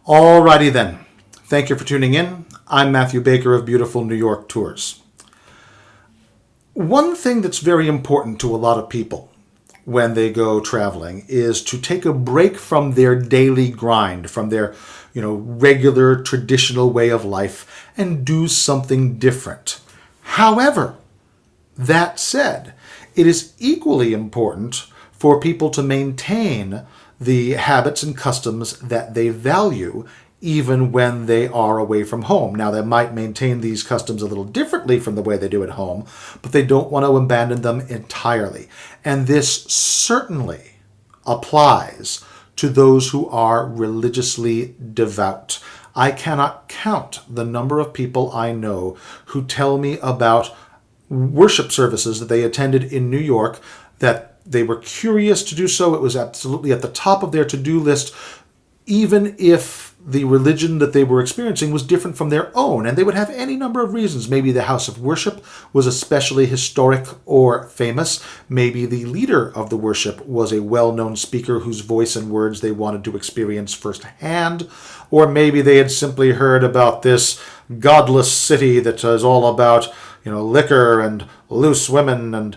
Alrighty then. Thank you for tuning in. I'm Matthew Baker of Beautiful New York Tours. One thing that's very important to a lot of people when they go traveling is to take a break from their daily grind, from their, regular traditional way of life and do something different. However, that said, it is equally important for people to maintain the habits and customs that they value even when they are away from home. Now, they might maintain these customs a little differently from the way they do at home, but they don't want to abandon them entirely. And this certainly applies to those who are religiously devout. I cannot count the number of people I know who tell me about worship services that they attended in New York, that they were curious to do so. It was absolutely at the top of their to-do list, even if the religion that they were experiencing was different from their own. And they would have any number of reasons. Maybe the house of worship was especially historic or famous. Maybe the leader of the worship was a well-known speaker whose voice and words they wanted to experience firsthand. Or maybe they had simply heard about this godless city that is all about, liquor and loose women and,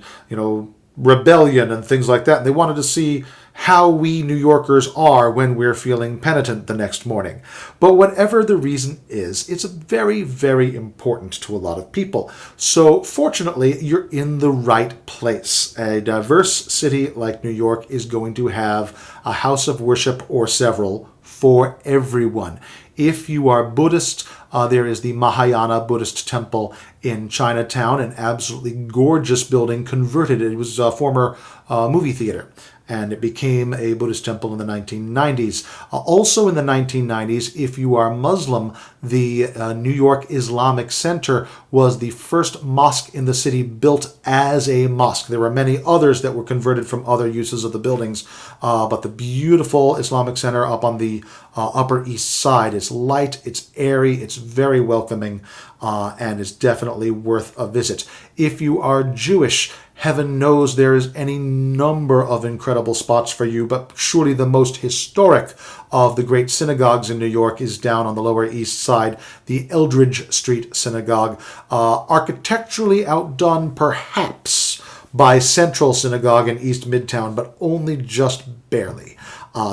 rebellion and things like that. And they wanted to see how we New Yorkers are when we're feeling penitent the next morning. But whatever the reason is, it's very, very important to a lot of people. So fortunately, you're in the right place. A diverse city like New York is going to have a house of worship or several for everyone. If you are Buddhist, there is the Mahayana Buddhist temple in Chinatown, an absolutely gorgeous building converted. It was a former movie theater, and it became a Buddhist temple in the 1990s. Also in the 1990s, if you are Muslim, the New York Islamic Center was the first mosque in the city built as a mosque. There were many others that were converted from other uses of the buildings, but the beautiful Islamic Center up on the Upper East Side is light, it's airy, it's very welcoming, and is definitely worth a visit. If you are Jewish, heaven knows there is any number of incredible spots for you, but surely the most historic of the great synagogues in New York is down on the Lower East Side, the Eldridge Street Synagogue, architecturally outdone perhaps by Central Synagogue in East Midtown, but only just barely.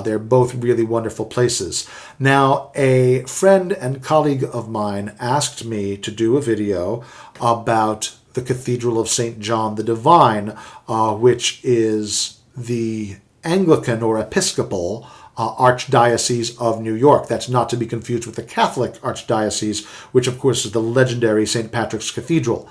They're both really wonderful places. Now, a friend and colleague of mine asked me to do a video about the Cathedral of St. John the Divine, which is the Anglican or Episcopal Archdiocese of New York. That's not to be confused with the Catholic Archdiocese, which of course is the legendary St. Patrick's Cathedral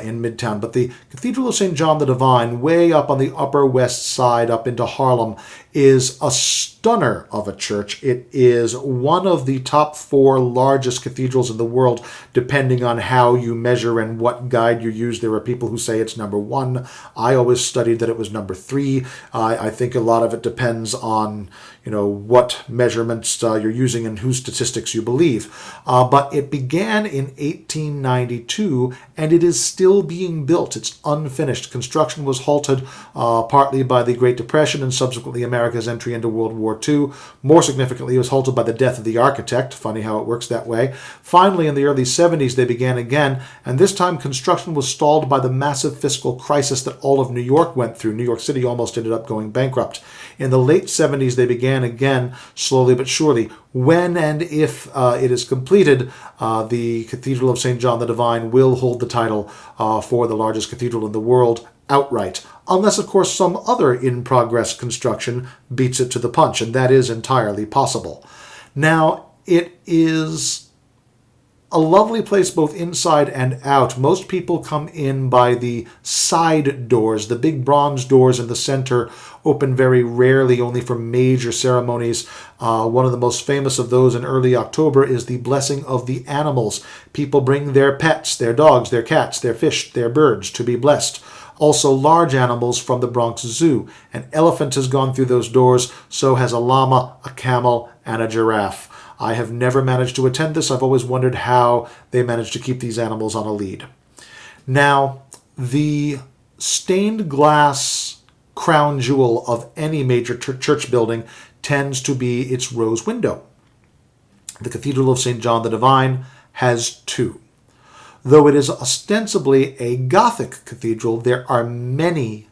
in Midtown. But the Cathedral of St. John the Divine, way up on the Upper West Side, up into Harlem, is a stunner of a church. It is one of the top 4 largest cathedrals in the world, depending on how you measure and what guide you use. There are people who say it's number 1. I always studied that it was number 3. I think a lot of it depends on what measurements you're using and whose statistics you believe. But it began in 1892, and it is still being built. It's unfinished. Construction was halted partly by the Great Depression and subsequently America's entry into World War II. More significantly, it was halted by the death of the architect. Funny how it works that way. Finally, in the early 70s, they began again, and this time construction was stalled by the massive fiscal crisis that all of New York went through. New York City almost ended up going bankrupt. In the late 70s, they began again, slowly but surely. When and if it is completed, the Cathedral of St. John the Divine will hold the title for the largest cathedral in the world outright, unless, of course, some other in-progress construction beats it to the punch, and that is entirely possible. Now, it is a lovely place both inside and out. Most people come in by the side doors. The big bronze doors in the center open very rarely, only for major ceremonies. One of the most famous of those in early October is the Blessing of the Animals. People bring their pets, their dogs, their cats, their fish, their birds to be blessed. Also large animals from the Bronx Zoo. An elephant has gone through those doors, so has a llama, a camel, and a giraffe. I have never managed to attend this. I've always wondered how they managed to keep these animals on a lead. Now, the stained glass crown jewel of any major church building tends to be its rose window. The Cathedral of St. John the Divine has two. Though it is ostensibly a Gothic cathedral, there are many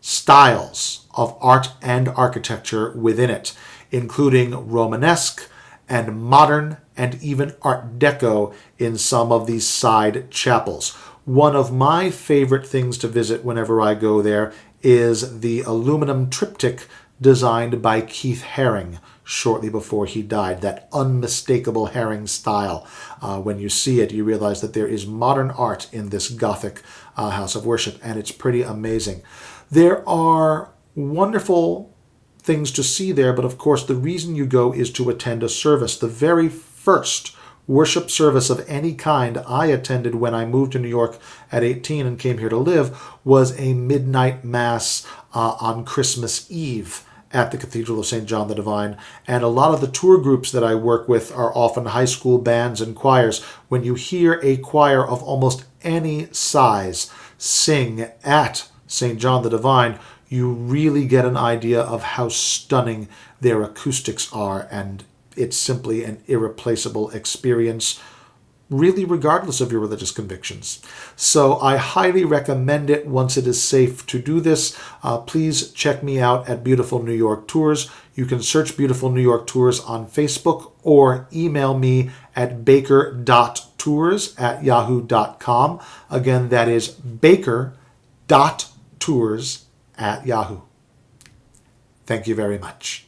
styles of art and architecture within it, including Romanesque and modern and even Art Deco in some of these side chapels. One of my favorite things to visit whenever I go there is the aluminum triptych designed by Keith Haring shortly before he died. That unmistakable Haring style. When you see it, you realize that there is modern art in this Gothic house of worship, and it's pretty amazing. There are wonderful things to see there, but of course the reason you go is to attend a service. The very first worship service of any kind I attended when I moved to New York at 18 and came here to live was a midnight mass on Christmas Eve at the Cathedral of St. John the Divine. And a lot of the tour groups that I work with are often high school bands and choirs. When you hear a choir of almost any size sing at St. John the Divine, you really get an idea of how stunning their acoustics are, and it's simply an irreplaceable experience, really regardless of your religious convictions. So I highly recommend it once it is safe to do this. Please check me out at Beautiful New York Tours. You can search Beautiful New York Tours on Facebook or email me at baker.tours@yahoo.com. Again, that is baker.tours@yahoo. Thank you very much.